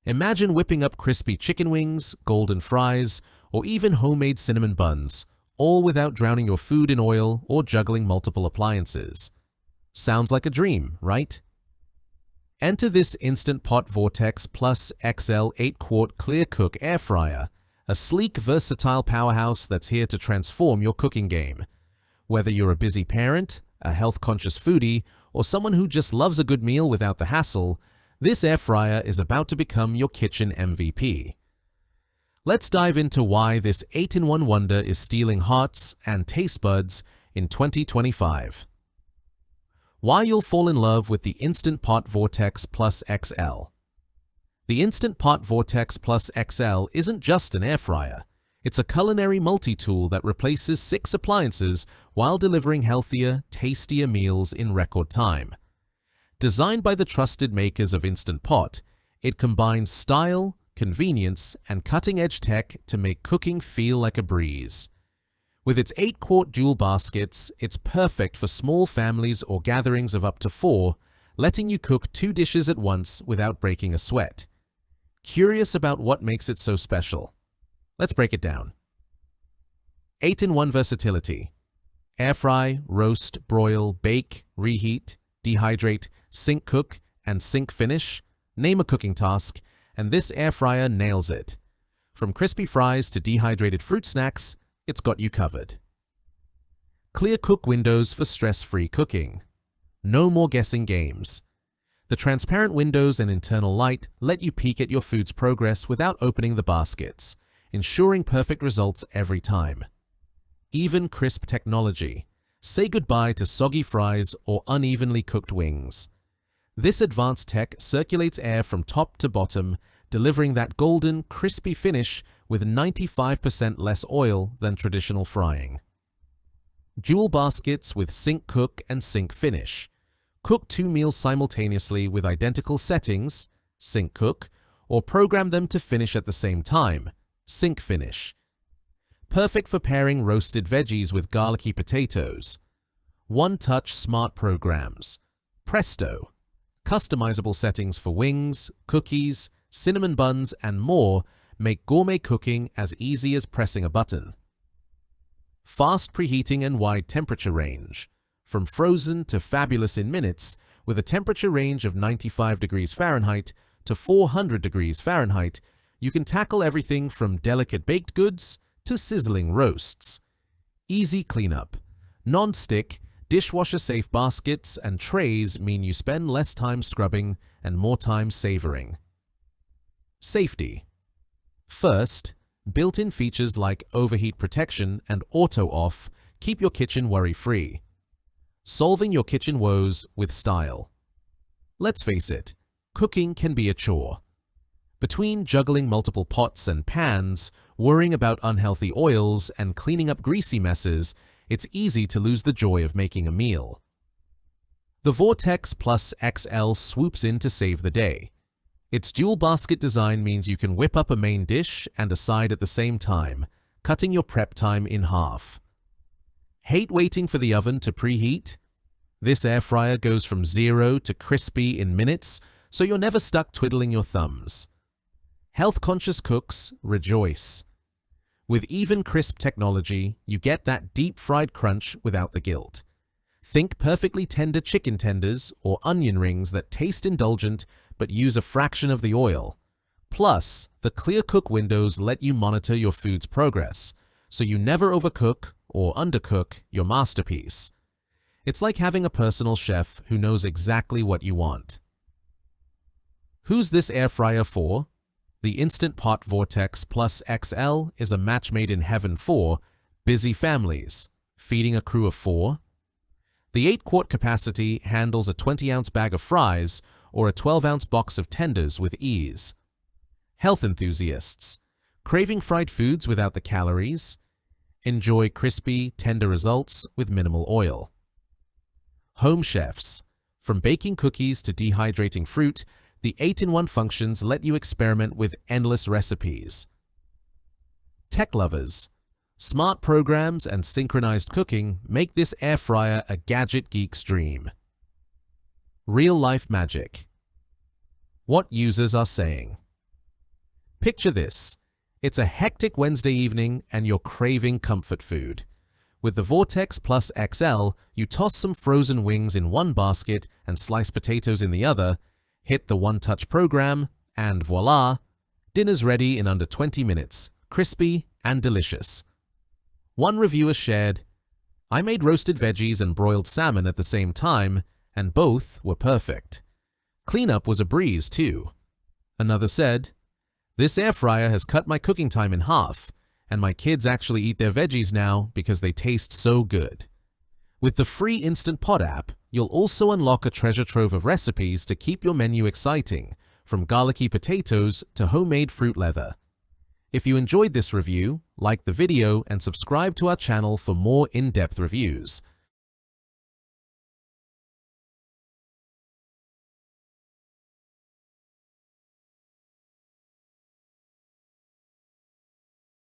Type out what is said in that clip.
Imagine whipping up crispy chicken wings, golden fries, or even homemade cinnamon buns, all without drowning your food in oil or juggling multiple appliances. Sounds like a dream, right? Enter this Instant Pot Vortex Plus XL 8-quart ClearCook air fryer, a sleek, versatile powerhouse that's here to transform your cooking game. Whether you're a busy parent, a health-conscious foodie, or someone who just loves a good meal without the hassle, this air fryer is about to become your kitchen MVP. Let's dive into why this 8-in-1 wonder is stealing hearts and taste buds in 2025. Why you'll fall in love with the Instant Pot Vortex Plus XL. The Instant Pot Vortex Plus XL isn't just an air fryer. It's a culinary multi-tool that replaces 6 appliances while delivering healthier, tastier meals in record time. Designed by the trusted makers of Instant Pot, it combines style, convenience, and cutting-edge tech to make cooking feel like a breeze. With its 8-quart dual baskets, it's perfect for small families or gatherings of up to 4, letting you cook 2 dishes at once without breaking a sweat. Curious about what makes it so special? Let's break it down. 8-in-1 versatility. Air fry, roast, broil, bake, reheat, dehydrate, SyncCook and SyncFinish. Name a cooking task, and this air fryer nails it. From crispy fries to dehydrated fruit snacks, it's got you covered. Clear cook windows for stress-free cooking. No more guessing games. The transparent windows and internal light let you peek at your food's progress without opening the baskets, ensuring perfect results every time. EvenCrisp technology. Say goodbye to soggy fries or unevenly cooked wings. This advanced tech circulates air from top to bottom, delivering that golden, crispy finish with 95% less oil than traditional frying. Dual baskets with SyncCook and SyncFinish. Cook 2 meals simultaneously with identical settings, SyncCook, or program them to finish at the same time, SyncFinish. Perfect for pairing roasted veggies with garlicky potatoes. One-touch smart programs. Presto! Customizable settings for wings, cookies, cinnamon buns, and more make gourmet cooking as easy as pressing a button. Fast preheating and wide temperature range. From frozen to fabulous in minutes, with a temperature range of 95 degrees Fahrenheit to 400 degrees Fahrenheit, you can tackle everything from delicate baked goods to sizzling roasts. Easy cleanup. Non-stick, dishwasher-safe baskets and trays mean you spend less time scrubbing and more time savoring. Safety. First, built-in features like overheat protection and auto-off keep your kitchen worry-free. Solving your kitchen woes with style. Let's face it, cooking can be a chore. Between juggling multiple pots and pans, worrying about unhealthy oils, and cleaning up greasy messes, it's easy to lose the joy of making a meal. The Vortex Plus XL swoops in to save the day. Its dual basket design means you can whip up a main dish and a side at the same time, cutting your prep time in half. Hate waiting for the oven to preheat? This air fryer goes from 0 to crispy in minutes, so you're never stuck twiddling your thumbs. Health-conscious cooks rejoice. With EvenCrisp technology, you get that deep-fried crunch without the guilt. Think perfectly tender chicken tenders or onion rings that taste indulgent but use a fraction of the oil. Plus, the ClearCook windows let you monitor your food's progress, so you never overcook or undercook your masterpiece. It's like having a personal chef who knows exactly what you want. Who's this air fryer for? The Instant Pot Vortex Plus XL is a match made in heaven for busy families, feeding a crew of 4. The 8-quart capacity handles a 20-ounce bag of fries or a 12-ounce box of tenders with ease. Health enthusiasts, craving fried foods without the calories? Enjoy crispy, tender results with minimal oil. Home chefs, from baking cookies to dehydrating fruit, the 8-in-1 functions let you experiment with endless recipes. Tech lovers, smart programs and synchronized cooking make this air fryer a gadget geek's dream. Real-life magic. What users are saying. Picture this. It's a hectic Wednesday evening and you're craving comfort food. With the Vortex Plus XL, you toss some frozen wings in one basket and sliced potatoes in the other, hit the one-touch program, and voila! Dinner's ready in under 20 minutes, crispy and delicious. One reviewer shared, "I made roasted veggies and broiled salmon at the same time, and both were perfect. Cleanup was a breeze too." Another said, "This air fryer has cut my cooking time in half, and my kids actually eat their veggies now because they taste so good." With the free Instant Pot app, you'll also unlock a treasure trove of recipes to keep your menu exciting, from garlicky potatoes to homemade fruit leather. If you enjoyed this review, like the video and subscribe to our channel for more in-depth reviews.